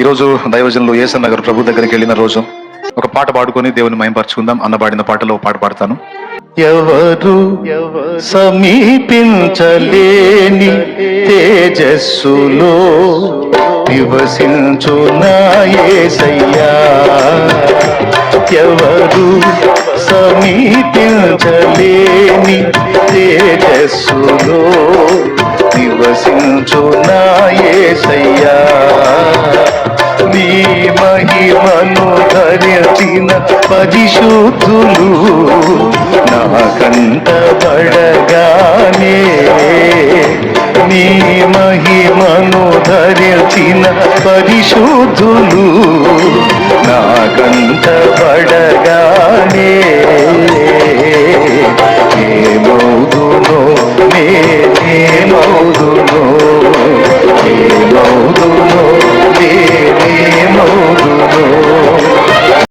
ఈరోజు దైవజనులు యేసన్న గారు ప్రభు దగ్గరికి వెళ్ళిన రోజు ఒక పాట పాడుకొని దేవుని మయంపరచుకుందాం అన్నబాడిన పాటలో పాట పాడతాను. ఎవరు సమీపించలేని తేజస్సులో నివసించునా యేసయ్యా, ఎవరు సమీపించలేని తేజస్సులో నివసించునా యేసయ్యా, నీ మహిమను ధరించిన పరిశుద్ధులు నా కంటబడగానే, నీ మహిమను ధరించిన పరిశుద్ధులు నా కంటబడగానే, ఏమౌదునో నేనేమౌదునో